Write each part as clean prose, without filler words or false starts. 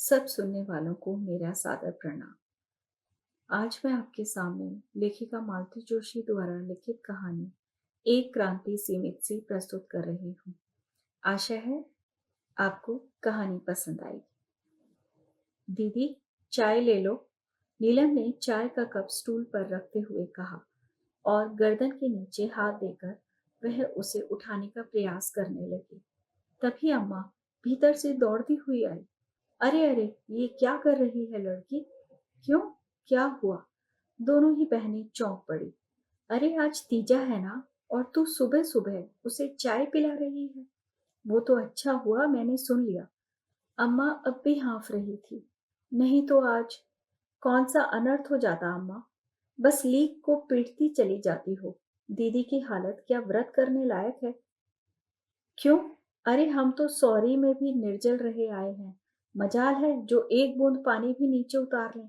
सब सुनने वालों को मेरा सादर प्रणाम। आज मैं आपके सामने लेखिका मालती जोशी द्वारा लिखित कहानी एक क्रांति सीमित से प्रस्तुत कर रही हूँ। आशा है आपको कहानी पसंद आएगी। दीदी, चाय ले लो। नीलम ने चाय का कप स्टूल पर रखते हुए कहा और गर्दन के नीचे हाथ देकर वह उसे उठाने का प्रयास करने लगी। तभी अम्मा भीतर से दौड़ती हुई आई। अरे अरे, ये क्या कर रही है लड़की? क्यों? क्या हुआ? दोनों ही बहनें चौंक पड़ी। अरे, आज तीजा है ना, और तू सुबह सुबह उसे चाय पिला रही है। वो तो अच्छा हुआ मैंने सुन लिया। अम्मा अब भी हाँफ रही थी। नहीं तो आज कौन सा अनर्थ हो जाता अम्मा। बस लीक को पीटती चली जाती हो। दीदी की हालत क्या व्रत करने लायक है? क्यों? अरे, हम तो सॉरी में भी निर्जल रहे आए हैं। मजाल है जो एक बूंद पानी भी नीचे उतार लें।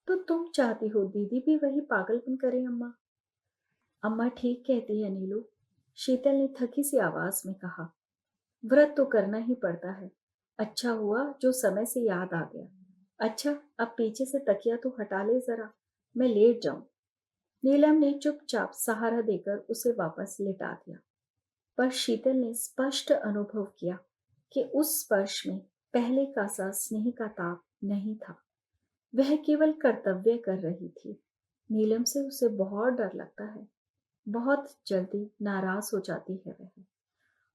तो तुम चाहती हो दीदी भी वही पागलपन करे अम्मा? अम्मा ठीक कहती है नीलू। शीतल ने थकी सी आवाज में कहा। व्रत तो करना ही पड़ता है। अच्छा हुआ जो समय से याद आ गया। अच्छा, अब पीछे से तकिया तो हटा ले जरा, मैं लेट जाऊं। नीलम ने चुपचाप सहारा देकर उसे वापस लिटा दिया। पर शीतल ने स्पष्ट अनुभव किया कि उस स्पर्श में पहले का सा स्नेह का ताप नहीं था। वह केवल कर्तव्य कर रही थी। नीलम से उसे बहुत डर लगता है। बहुत जल्दी नाराज हो जाती है वह।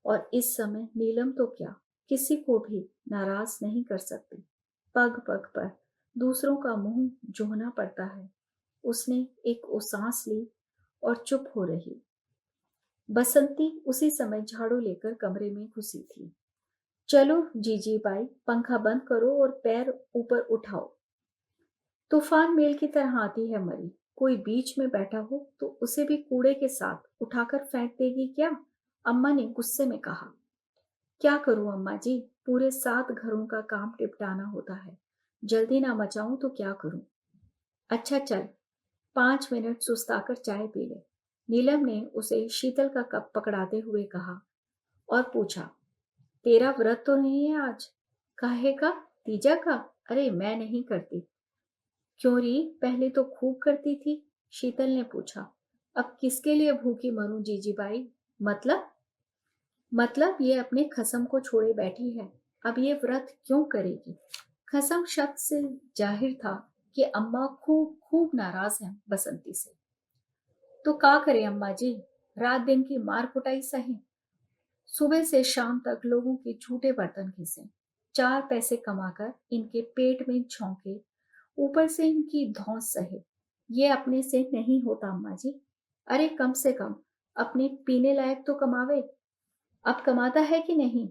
और इस समय नीलम तो क्या, किसी को भी नाराज नहीं कर सकती। पग पग पर दूसरों का मुंह जोहना पड़ता है। उसने एक सांस ली और चुप हो रही। बसंती उसी समय झाड़ू लेकर कमरे में घुसी थी। चलो जीजी बाई, पंखा बंद करो और पैर ऊपर उठाओ। तूफान मेल की तरह आती है मरी। कोई बीच में बैठा हो तो उसे भी कूड़े के साथ उठाकर फेंक देगी क्या? अम्मा ने गुस्से में कहा। क्या करूं अम्मा जी, पूरे 7 घरों का काम निपटाना होता है। जल्दी ना मचाऊं तो क्या करूं? अच्छा चल, 5 मिनट सुस्ताकर चाय पी ले। नीलम ने उसे शीतल का कप पकड़ाते हुए कहा और पूछा, तेरा व्रत तो नहीं है आज? काहे का? तीजा का? अरे, मैं नहीं करती। क्यों री, पहले तो खूब करती थी। शीतल ने पूछा। अब किसके लिए भूखी मरूं जीजी बाई? मतलब ये अपने खसम को छोड़े बैठी है। अब ये व्रत क्यों करेगी? खसम शब्द से जाहिर था कि अम्मा खूब खूब नाराज हैं बसंती से। तो का करे अम्मा जी, रात दिन की मार कुटाई सही। सुबह से शाम तक लोगों के झूठे बर्तन घिसे, 4 पैसे कमाकर इनके पेट में झोंके, ऊपर से इनकी धौंस सहे। ये अपने से नहीं होता अम्मा जी। अरे, कम से कम अपने पीने लायक तो कमावे। अब कमाता है कि नहीं?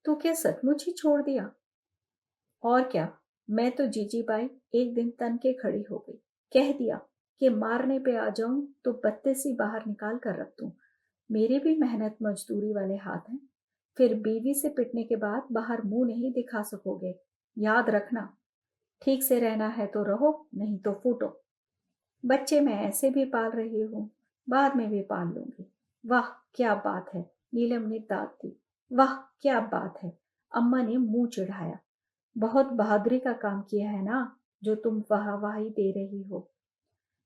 तो क्या सचमुच ही छोड़ दिया? और क्या, मैं तो जीजी बाई एक दिन तन के खड़ी हो गई। कह दिया कि मारने पे आ जाऊं तो बत्ते सी बाहर निकाल कर रख दूं। मेरे भी मेहनत मजदूरी वाले हाथ हैं। फिर बीवी से पिटने के बाद बाहर मुंह नहीं दिखा सकोगे। याद रखना, ठीक से रहना है तो रहो, नहीं तो फूटो। बच्चे मैं ऐसे भी पाल रही हूँ, बाद में भी पाल लूंगी। वाह क्या बात है, नीलम ने दाद दी। वाह क्या बात है, अम्मा ने मुंह चिढ़ाया। बहुत बहादुरी का काम किया है ना, जो तुम वाहवाही दे रही हो।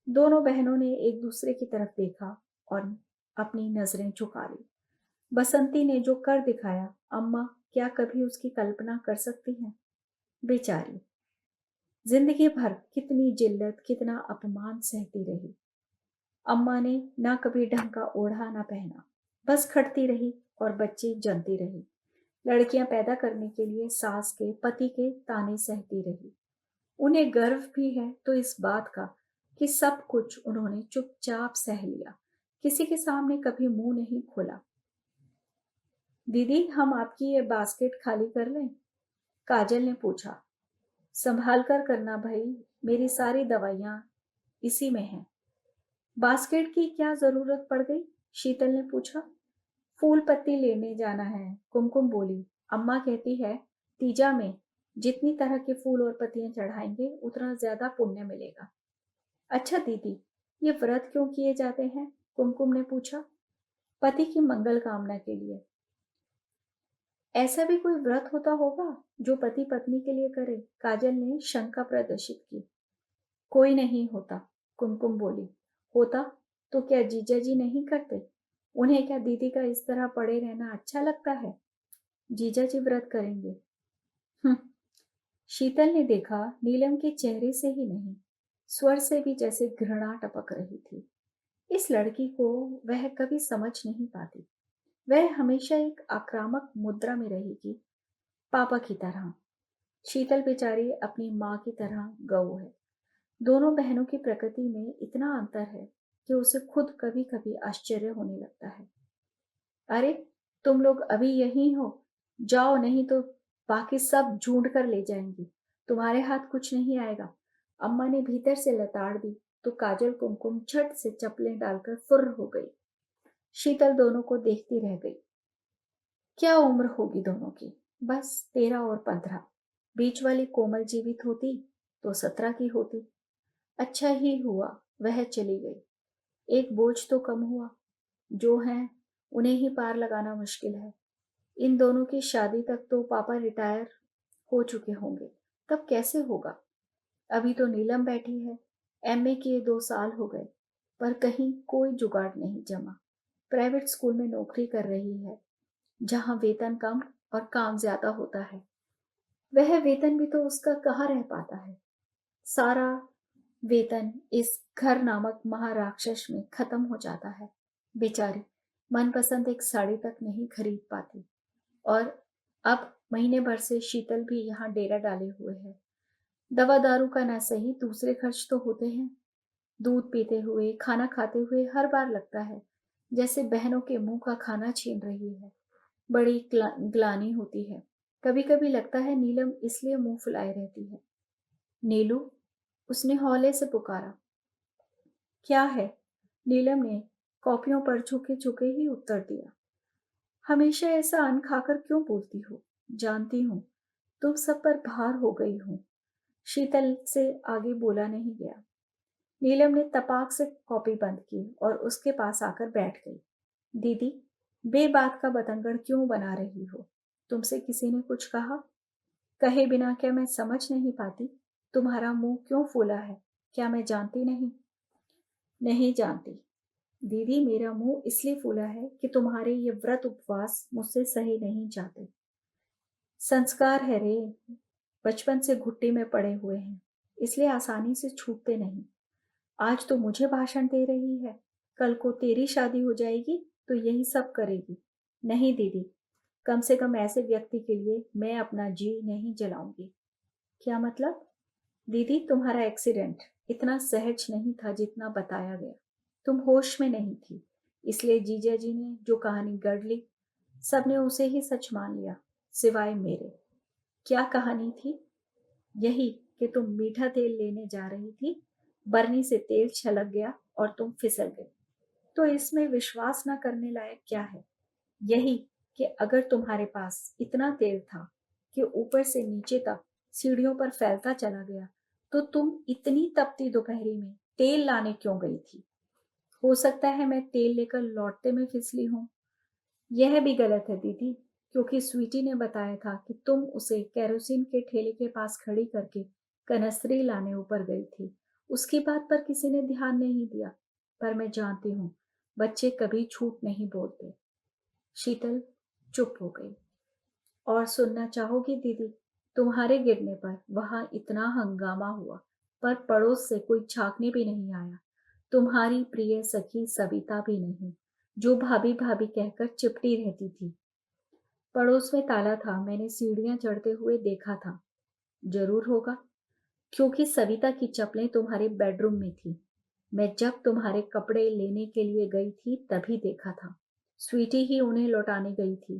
दोनों बहनों ने एक दूसरे की तरफ देखा और अपनी नजरें झुका ली। बसंती ने जो कर दिखाया, अम्मा क्या कभी उसकी कल्पना कर सकती हैं? बेचारी जिंदगी भर कितनी जिल्लत, कितना अपमान सहती रही। अम्मा ने ना कभी ढंग का ओढ़ा ना पहना, बस खटती रही और बच्चे जनती रही। लड़कियां पैदा करने के लिए सास के, पति के ताने सहती रही। उन्हें गर्व भी है तो इस बात का कि सब कुछ उन्होंने चुपचाप सह लिया, किसी के सामने कभी मुंह नहीं खोला। दीदी, हम आपकी ये बास्केट खाली कर लें? काजल ने पूछा। संभाल कर करना भाई, मेरी सारी दवाइयां इसी में हैं। बास्केट की क्या जरूरत पड़ गई? शीतल ने पूछा। फूल पत्ती लेने जाना है, कुमकुम बोली। अम्मा कहती है तीजा में जितनी तरह के फूल और पत्तियां चढ़ाएंगे उतना ज्यादा पुण्य मिलेगा। अच्छा दीदी, ये व्रत क्यों किए जाते हैं? कुमकुम ने पूछा। पति की मंगल कामना के लिए। ऐसा भी कोई व्रत होता होगा जो पति पत्नी के लिए करे? काजल ने शंका प्रदर्शित की। कोई नहीं होता, कुमकुम बोली। होता तो क्या जीजा जी नहीं करते? उन्हें क्या दीदी का इस तरह पड़े रहना अच्छा लगता है? जीजा जी व्रत करेंगे। हम्म। शीतल ने देखा नीलम के चेहरे से ही नहीं, स्वर से भी जैसे घृणा टपक रही थी। इस लड़की को वह कभी समझ नहीं पाती। वह हमेशा एक आक्रामक मुद्रा में रहेगी, पापा की तरह। शीतल बेचारी अपनी माँ की तरह गऊ है। दोनों बहनों की प्रकृति में इतना अंतर है कि उसे खुद कभी कभी आश्चर्य होने लगता है। अरे, तुम लोग अभी यहीं हो? जाओ, नहीं तो बाकी सब ढूंढ कर ले जाएंगी। तुम्हारे हाथ कुछ नहीं आएगा। अम्मा ने भीतर से लताड़ दी तो काजल कुमकुम झट से चप्पलें डालकर फुर्र हो गई। शीतल दोनों को देखती रह गई। क्या उम्र होगी दोनों की? बस 13 और 15। बीच वाली कोमल जीवित होती तो 17 की होती। अच्छा ही हुआ वह चली गई। एक बोझ तो कम हुआ। जो है उन्हें ही पार लगाना मुश्किल है। इन दोनों की शादी तक तो पापा रिटायर हो चुके होंगे। तब कैसे होगा? अभी तो नीलम बैठी है। एमए किए 2 साल हो गए, पर कहीं कोई जुगाड़ नहीं जमा। प्राइवेट स्कूल में नौकरी कर रही है, जहां वेतन कम और काम ज्यादा होता है। वह वेतन भी तो उसका कहाँ रह पाता है। सारा वेतन इस घर नामक महाराक्षस में खत्म हो जाता है। बेचारी मनपसंद एक साड़ी तक नहीं खरीद पाती। और अब महीने भर से शीतल भी यहाँ डेरा डाले हुए है। दवा दारू का ना सही, दूसरे खर्च तो होते हैं। दूध पीते हुए, खाना खाते हुए हर बार लगता है जैसे बहनों के मुंह का खाना छीन रही है। बड़ी ग्लानि होती है। कभी कभी लगता है नीलम इसलिए मुंह फुलाए रहती है। नीलू, उसने हौले से पुकारा। क्या है? नीलम ने कॉपियों पर झुके झुके ही उत्तर दिया। हमेशा ऐसा अन्न खाकर क्यों बोलती हो? जानती हूँ तुम सब पर भार हो गई हूँ। शीतल से आगे बोला नहीं गया। नीलम ने तपाक से कॉपी बंद की और उसके पास आकर बैठ गई। दीदी, बेबात का बतंगड़ क्यों बना रही हो? तुमसे किसी ने कुछ कहा? कहे बिना क्या मैं समझ नहीं पाती? तुम्हारा मुंह क्यों फूला है? क्या मैं जानती नहीं? नहीं जानती। दीदी, मेरा मुंह इसलिए फूला है कि तुम्हारे ये व्रत उपवास मुझसे सही नहीं जाते। संस्कार है रे, बचपन से घुट्टी में पड़े हुए हैं, इसलिए आसानी से छूटते नहीं। आज तो मुझे भाषण दे रही है, कल को तेरी शादी हो जाएगी तो यही सब करेगी। नहीं दीदी, कम से कम ऐसे व्यक्ति के लिए मैं अपना जी नहीं जलाऊंगी। क्या मतलब? दीदी, तुम्हारा एक्सीडेंट इतना सहज नहीं था जितना बताया गया। तुम होश में नहीं थी, इसलिए जीजा जी ने जो कहानी गढ़ ली, सबने उसे ही सच मान लिया, सिवाय मेरे। क्या कहानी थी? यही कि तुम मीठा तेल लेने जा रही थी, बरनी से तेल छलक गया और तुम फिसल गई। तो इसमें विश्वास न करने लायक क्या है? यही कि अगर तुम्हारे पास इतना तेल था कि ऊपर से नीचे तक सीढ़ियों पर फैलता चला गया, तो तुम इतनी तपती दोपहरी में तेल लाने क्यों गई थी? हो सकता है मैं तेल लेकर लौटते में फिसली हूं। यह भी गलत है दीदी, क्योंकि स्वीटी ने बताया था कि तुम उसे केरोसिन के ठेले के पास खड़ी करके कनस्त्री लाने ऊपर गई थी। उसकी बात पर किसी ने ध्यान नहीं दिया। पर मैं जानती हूँ, बच्चे कभी झूठ नहीं बोलते। शीतल चुप हो गई। और सुनना चाहोगी दीदी? तुम्हारे गिरने पर वहां इतना हंगामा हुआ, पर पड़ोस से कोई झांकने भी नहीं आया। तुम्हारी प्रिय सखी सविता भी नहीं, जो भाभी भाभी कहकर चिपटी रहती थी। पड़ोस में ताला था, मैंने सीढ़ियां चढ़ते हुए देखा था। जरूर होगा, क्योंकि सविता की चप्पलें तुम्हारे बेडरूम में थी। मैं जब तुम्हारे कपड़े लेने के लिए गई थी तभी देखा था। स्वीटी ही उन्हें लौटाने गई थी।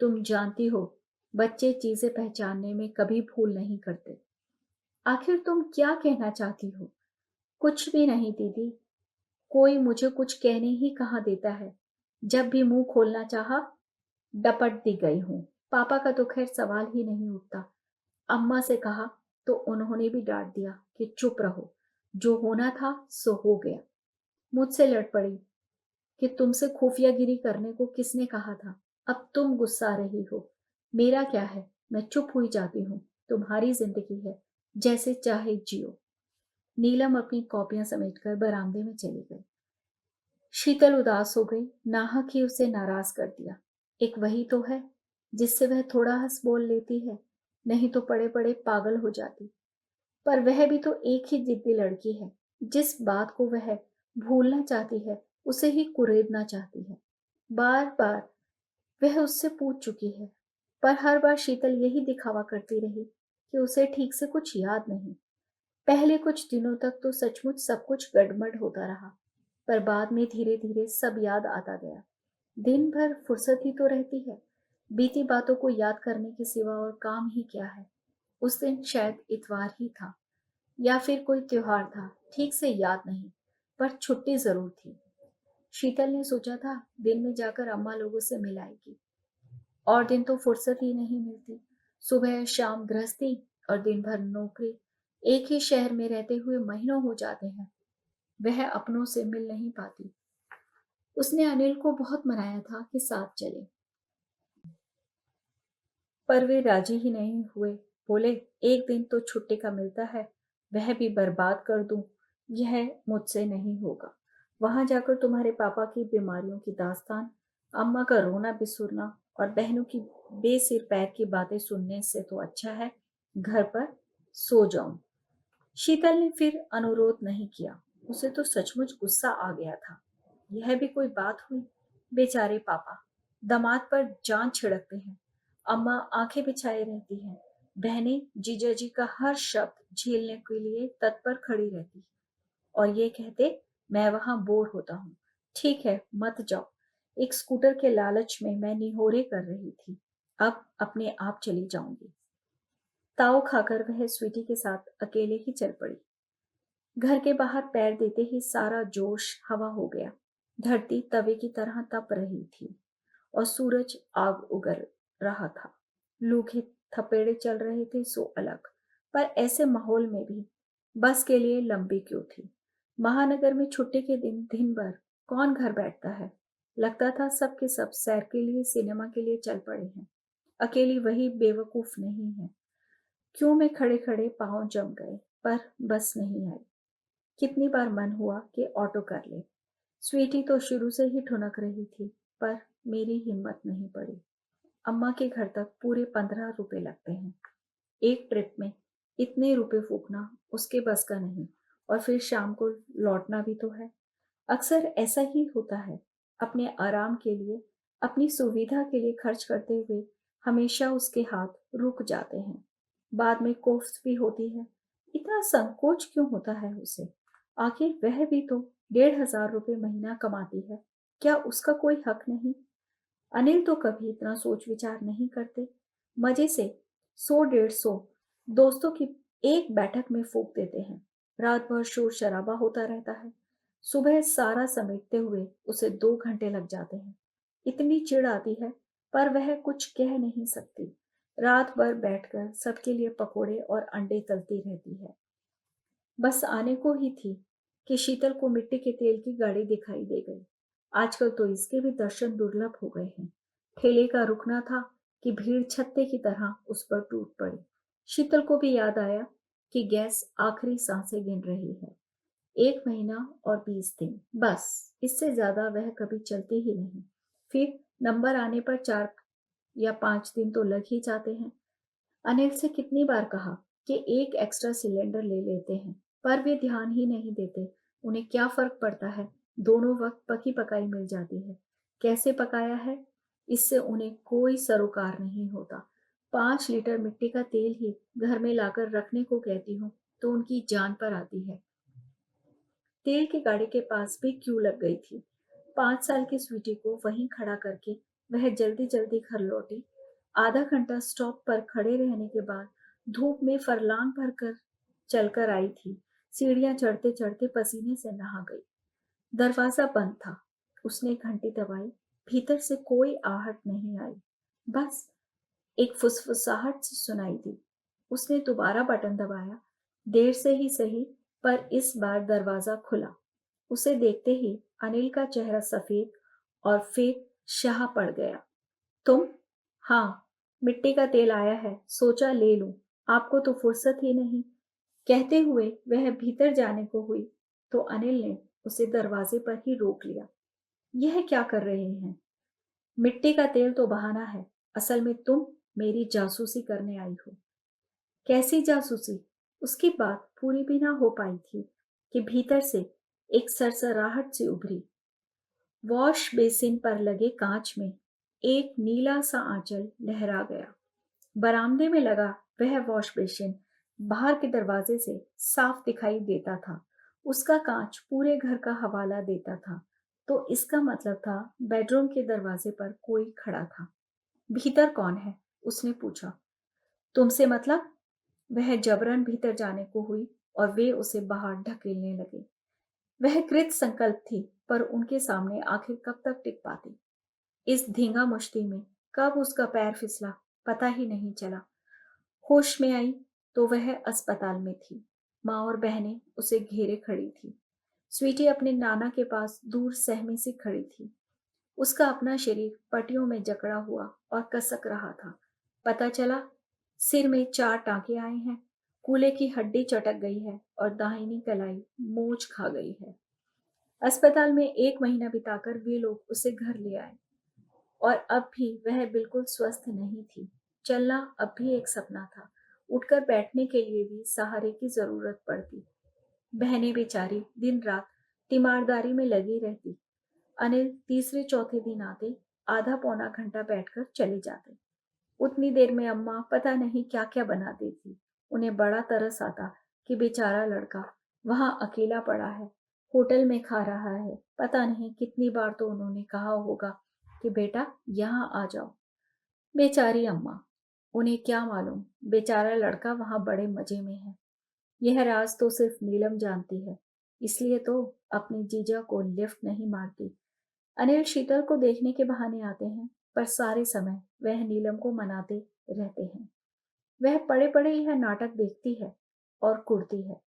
तुम जानती हो, बच्चे चीजें पहचानने में कभी भूल नहीं करते। आखिर तुम क्या कहना चाहती हो? कुछ भी नहीं दीदी, कोई मुझे कुछ कहने ही कहाँ देता है। जब भी मुंह खोलना चाहा, डपट दी गई हूँ। पापा का तो खैर सवाल ही नहीं उठता। अम्मा से कहा तो उन्होंने भी डांट दिया कि चुप रहो, जो होना था सो हो गया। मुझसे लड़ पड़ी कि तुमसे खुफियागिरी करने को किसने कहा था। अब तुम गुस्सा रही हो, मेरा क्या है, मैं चुप हुई जाती हूँ। तुम्हारी जिंदगी है, जैसे चाहे जियो। नीलम अपनी कॉपियां समेटकर बरामदे में चली गई। शीतल उदास हो गई। नाहक ही उसे नाराज कर दिया। एक वही तो है जिससे वह थोड़ा हंस बोल लेती है, नहीं तो पड़े पड़े पागल हो जाती। पर वह भी तो एक ही जिद्दी लड़की है। जिस बात को वह भूलना चाहती है, उसे ही कुरेदना चाहती है। बार बार वह उससे पूछ चुकी है, पर हर बार शीतल यही दिखावा करती रही कि उसे ठीक से कुछ याद नहीं। पहले कुछ दिनों तक तो सचमुच सब कुछ गड़बड़ होता रहा, पर बाद में धीरे धीरे सब याद आता गया। दिन भर फुर्सत ही तो रहती है, बीती बातों को याद करने के सिवा और काम ही क्या है। उस दिन शायद इतवार ही था या फिर कोई त्योहार था, ठीक से याद नहीं, पर छुट्टी जरूर थी। शीतल ने सोचा था दिन में जाकर अम्मा लोगों से मिलाएगी, और दिन तो फुर्सत ही नहीं मिलती। सुबह शाम गृहस्थी और दिन भर नौकरी। एक ही शहर में रहते हुए महीनों हो जाते हैं, वह अपनों से मिल नहीं पाती। उसने अनिल को बहुत मनाया था कि साथ चले, पर वे राजी ही नहीं हुए। बोले, एक दिन तो छुट्टी का मिलता है, वह भी बर्बाद कर दूं, यह मुझसे नहीं होगा। वहां जाकर तुम्हारे पापा की बीमारियों की दास्तान, अम्मा का रोना बिसुरना और बहनों की बेसिर पैर की बातें सुनने से तो अच्छा है घर पर सो जाऊं। शीतल ने फिर अनुरोध नहीं किया। उसे तो सचमुच गुस्सा आ गया था। यह भी कोई बात हुई? बेचारे पापा दामाद पर जान छिड़कते हैं, अम्मा आंखें बिछाए रहती हैं, बहनें जीजा जी का हर शब्द झेलने के लिए तत्पर खड़ी रहती, और ये कहते मैं वहां बोर होता हूँ। ठीक है, मत जाओ। एक स्कूटर के लालच में मैं निहोरे कर रही थी, अब अपने आप चली जाऊंगी। ताव खाकर वह स्वीटी के साथ अकेले ही चल पड़ी। घर के बाहर पैर देते ही सारा जोश हवा हो गया। धरती तवे की तरह तप रही थी और सूरज आग उगल रहा था। लूहे थपेड़े चल रहे थे सो अलग, पर ऐसे माहौल में भी बस के लिए लंबी क्यों थी। महानगर में छुट्टी के दिन दिन भर कौन घर बैठता है। लगता था सब के सब सैर के लिए सिनेमा के लिए चल पड़े हैं। अकेली वही बेवकूफ नहीं है। क्यों में खड़े खड़े पांव जम गए, पर बस नहीं आई। कितनी बार मन हुआ कि ऑटो कर ले। स्वीटी तो शुरू से ही ठुनक रही थी, पर मेरी हिम्मत नहीं पड़ी। अम्मा के घर तक पूरे 15 रुपए लगते हैं। एक ट्रिप में इतने रुपए फूकना उसके बस का नहीं, और फिर शाम को लौटना भी तो है। अक्सर ऐसा ही होता है। अपने आराम के लिए, अपनी सुविधा के लिए खर्च करते हुए हमेशा उसके हाथ रुक जाते हैं। बाद में कोफ्त भी होती है। इतना संकोच क्यों होता है उसे? आखिर वह भी तो 1,500 रुपये महीना कमाती है। क्या उसका कोई हक नहीं? अनिल तो कभी इतना सोच विचार नहीं करते। मजे से 100 150 दोस्तों की एक बैठक में फूक देते हैं। रात भर शोर शराबा होता रहता है। सुबह सारा समेटते हुए उसे 2 घंटे लग जाते हैं। इतनी चिढ़ आती है, पर वह कुछ कह नहीं सकती। रात भर बैठकर सबके लिए पकोड़े और अंडे तलती रहती है। बस आने को ही थी कि शीतल को मिट्टी के तेल की गाड़ी दिखाई दे गई। आजकल तो इसके भी दर्शन दुर्लभ हो गए हैं। ठेले का रुकना था कि भीड़ छत्ते की तरह उस पर टूट पड़ी। शीतल को भी याद आया कि गैस आखिरी सांसें गिन रही है। 1 महीना और 20 दिन, बस इससे ज्यादा वह कभी चलती ही नहीं। फिर नंबर आने पर 4 या 5 दिन तो लग ही जाते हैं। अनिल से कितनी बार कहा कि एक एक्स्ट्रा सिलेंडर ले लेते हैं, पर वे ध्यान ही नहीं देते। उन्हें क्या फर्क पड़ता है, दोनों वक्त पकी पकाई मिल जाती है। कैसे पकाया है, इससे उन्हें कोई सरोकार नहीं होता। 5 लीटर मिट्टी का तेल ही घर में लाकर रखने को कहती हूँ तो उनकी जान पर आती है। तेल की गाड़ी के पास भी क्यू लग गई थी। 5 साल की स्वीटी को वहीं खड़ा करके वह जल्दी जल्दी घर लौटी। आधा घंटा स्टॉप पर खड़े रहने के बाद धूप में फरलांग भर कर चलकर आई थी। सीढ़ियां चढ़ते चढ़ते पसीने से नहा गई। दरवाजा बंद था। उसने घंटी दबाई। भीतर से कोई आहट नहीं आई, बस एक फुसफुसाहट सी सुनाई दी। उसने दोबारा बटन दबाया। देर से ही सही, पर इस बार दरवाजा खुला। उसे देखते ही अनिल का चेहरा सफेद और फिर शाह पड़ गया। तुम? हाँ, मिट्टी का तेल आया है, सोचा ले लूं, आपको तो फुर्सत ही नहीं। कहते हुए वह भीतर जाने को हुई तो अनिल ने उसे दरवाजे पर ही रोक लिया। यह क्या कर रहे हैं? मिट्टी का तेल तो बहाना है, असल में तुम मेरी जासूसी करने आई हो। कैसी जासूसी? उसकी बात पूरी भी ना हो पाई थी कि भीतर से एक सरसराहट सी उभरी। वॉश बेसिन पर लगे कांच में एक नीला सा आंचल लहरा गया। बरामदे में लगा वह वॉश बेसिन बाहर के दरवाजे से साफ दिखाई देता था। उसका कांच पूरे घर का हवाला देता था। तो इसका मतलब था बेडरूम के दरवाजे पर कोई खड़ा था। भीतर कौन है? उसने पूछा। तुमसे मतलब? वह जबरन भीतर जाने को हुई और वे उसे बाहर ढकेलने लगे। वह कृत संकल्प थी, पर उनके सामने आखिर कब तक टिक पाती। इस धींगा मुश्ती में कब उसका पैर फिसला, पता ही नहीं चला। होश में आई तो वह अस्पताल में थी। माँ और बहनें उसे घेरे खड़ी थी। स्वीटी अपने नाना के पास दूर सहमी सी खड़ी थी। उसका अपना शरीर पट्टियों में जकड़ा हुआ और कसक रहा था। पता चला सिर में 4 टांके आए हैं, कूल्हे की हड्डी चटक गई है और दाहिनी कलाई मोच खा गई है। अस्पताल में 1 महीना बिताकर वे लोग उसे घर ले आए और अब भी वह बिल्कुल स्वस्थ नहीं थी। चलना अब भी एक सपना था। उठकर बैठने के लिए भी सहारे की जरूरत पड़ती। बहनें बेचारी दिन रात तीमारदारी में लगी रहती। अनिल तीसरे चौथे दिन आते, आधा पौना घंटा बैठकर चले जाते। उतनी देर में अम्मा पता नहीं क्या क्या बना देती। उन्हें बड़ा तरस आता कि बेचारा लड़का वहां अकेला पड़ा है, होटल में खा रहा है। पता नहीं कितनी बार तो उन्होंने कहा होगा कि बेटा यहाँ आ जाओ। बेचारी अम्मा, उन्हें क्या मालूम बेचारा लड़का वहां बड़े मजे में है। यह राज तो सिर्फ नीलम जानती है, इसलिए तो अपनी जीजा को लिफ्ट नहीं मारती। अनिल शीतल को देखने के बहाने आते हैं, पर सारे समय वह नीलम को मनाते रहते हैं। वह पड़े पड़े यह नाटक देखती है और कुढ़ती है।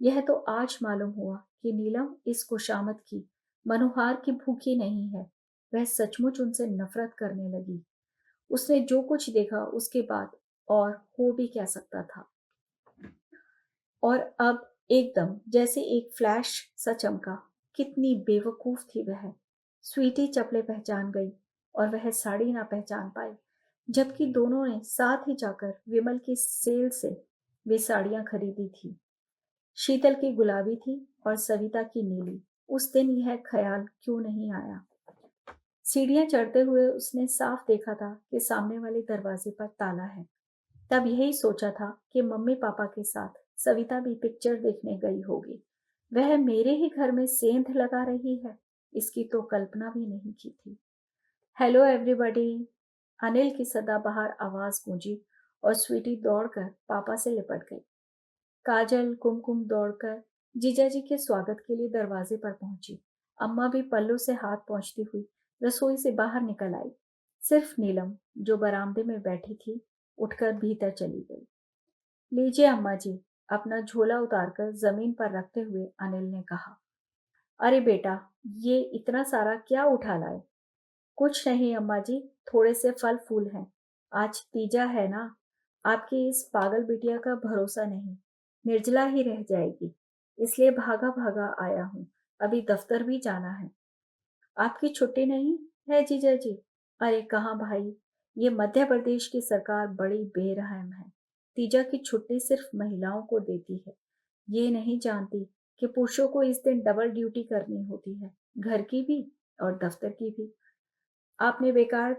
यह तो आज मालूम हुआ कि नीलम इस खुशामद की, मनोहार की भूखी नहीं है। वह सचमुच उनसे नफरत करने लगी। उसने जो कुछ देखा उसके बाद और हो भी क्या सकता था। और अब एकदम जैसे एक फ्लैश सा चमका। कितनी बेवकूफ थी वह। स्वीटी चपले पहचान गई और वह साड़ी ना पहचान पाई, जबकि दोनों ने साथ ही जाकर विमल की सेल से वे साड़ियां खरीदी थी। शीतल की गुलाबी थी और सविता की नीली। उस दिन यह ख्याल क्यों नहीं आया? सीढ़ियां चढ़ते हुए उसने साफ देखा था कि सामने वाले दरवाजे पर ताला है। तब यही सोचा था कि मम्मी पापा के साथ सविता भी पिक्चर देखने गई होगी। वह मेरे ही घर में सेंध लगा रही है, इसकी तो कल्पना भी नहीं की थी। Hello everybody. अनिल की सदाबहार आवाज गूंजी और स्वीटी दौड़कर पापा से लिपट गई। काजल कुमकुम दौड़कर जीजाजी के स्वागत के लिए दरवाजे पर पहुंची। अम्मा भी पल्लू से हाथ पोंछती हुई रसोई से बाहर निकल आई। सिर्फ नीलम, जो बरामदे में बैठी थी, उठकर भीतर चली गई। लीजिए अम्मा जी। अपना झोला उतारकर जमीन पर रखते हुए अनिल ने कहा। अरे बेटा, ये इतना सारा क्या उठा लाए? कुछ नहीं अम्मा जी, थोड़े से फल फूल हैं। आज तीजा है ना। आपकी इस पागल बिटिया का भरोसा नहीं, निर्जला ही रह जाएगी, इसलिए भागा भागा आया हूँ। अभी दफ्तर भी जाना है। आपकी छुट्टी नहीं है जीजा जी? अरे कहाँ भाई, ये मध्य प्रदेश की सरकार बड़ी बेरहम है। तीजा की छुट्टी सिर्फ महिलाओं को देती है। ये नहीं जानती कि पुरुषों को इस दिन डबल ड्यूटी करनी होती है, घर की भी और दफ्तर की भी। आपने बेकार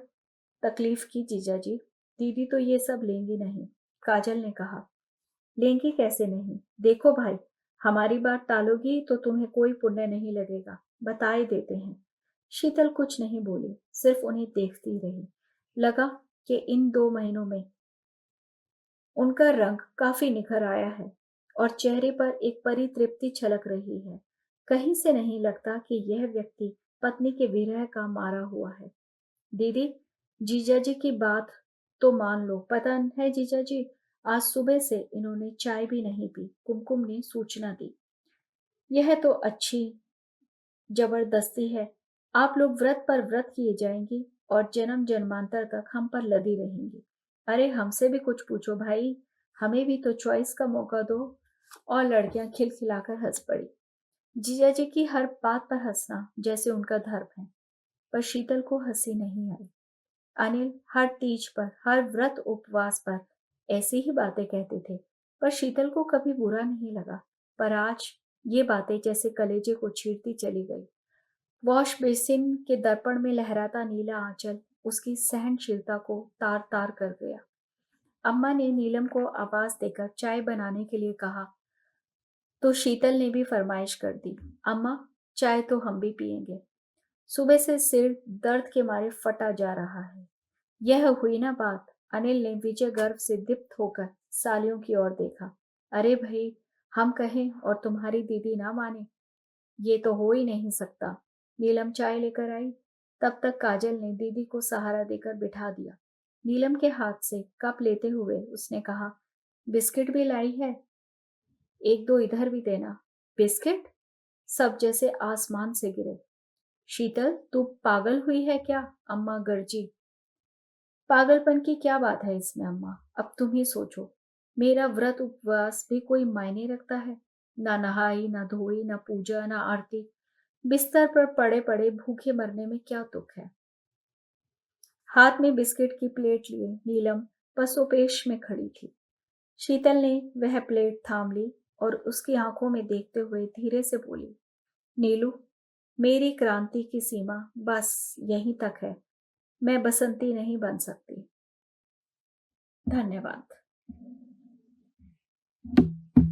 तकलीफ की जीजा जी। दीदी तो ये सब लेंगी नहीं। काजल ने कहा। लेंगी कैसे नहीं? देखो भाई, हमारी बात टालोगी तो तुम्हें कोई पुण्य नहीं लगेगा, बताए देते हैं। शीतल कुछ नहीं बोली, सिर्फ उन्हें देखती रही। लगा कि इन 2 महीनों में उनका रंग काफी निखर आया है और चेहरे पर एक परितृप्ति छलक रही है। कहीं से नहीं लगता कि यह व्यक्ति पत्नी के विरह का मारा हुआ है। दीदी, जीजाजी की बात तो मान लो। पता है जीजाजी, आज सुबह से इन्होंने चाय भी नहीं पी, कुमकुम ने सूचना दी। यह तो अच्छी जबरदस्ती है। आप लोग व्रत पर व्रत किए जाएंगी और जन्म जन्मांतर तक हम पर लदी रहेंगी। अरे हमसे भी कुछ पूछो भाई, हमें भी तो चॉइस का मौका दो। और लड़कियां खिलखिलाकर हंस पड़ी। जीजा जी की हर बात पर हंसना जैसे उनका धर्म है। पर शीतल को हंसी नहीं आई। अनिल हर तीज पर, हर व्रत उपवास पर ऐसी ही बातें कहते थे, पर शीतल को कभी बुरा नहीं लगा। पर आज ये बातें जैसे कलेजे को चीरती चली गई। वॉश बेसिन के दर्पण में लहराता नीला आंचल उसकी सहनशीलता को तार तार कर गया। अम्मा ने नीलम को आवाज देकर चाय बनाने के लिए कहा, तो शीतल ने भी फरमाइश कर दी, अम्मा चाय तो हम भी पिएंगे। सुबह से सिर दर्द के मारे फटा जा रहा है। यह हुई ना बात। अनिल ने विजय गर्व से दीप्त होकर सालियों की ओर देखा। अरे भाई, हम कहें और तुम्हारी दीदी ना माने, ये तो हो ही नहीं सकता। नीलम चाय लेकर आई। तब तक काजल ने दीदी को सहारा देकर बिठा दिया। नीलम के हाथ से कप लेते हुए उसने कहा, बिस्किट भी लाई है, एक दो इधर भी देना। बिस्किट? सब जैसे आसमान से गिरे। शीतल, तू पागल हुई है क्या? अम्मा गर्जी। पागलपन की क्या बात है इसमें अम्मा? अब तुम ही सोचो। मेरा व्रत उपवास भी कोई मायने रखता है? ना नहाई, ना धोई, ना पूजा, ना आरती। बिस्तर पर पड़े पड़े भूखे मरने में क्या दुख है? हाथ में बिस्किट की प्लेट लिए नीलम पसोपेश में खड़ी थी। शीतल ने वह प्लेट थाम ली और उसकी आंखों में देखते हुए धीरे से बोली, नीलू, मेरी क्रांति की सीमा बस यहीं तक है। मैं बसंती नहीं बन सकती। धन्यवाद।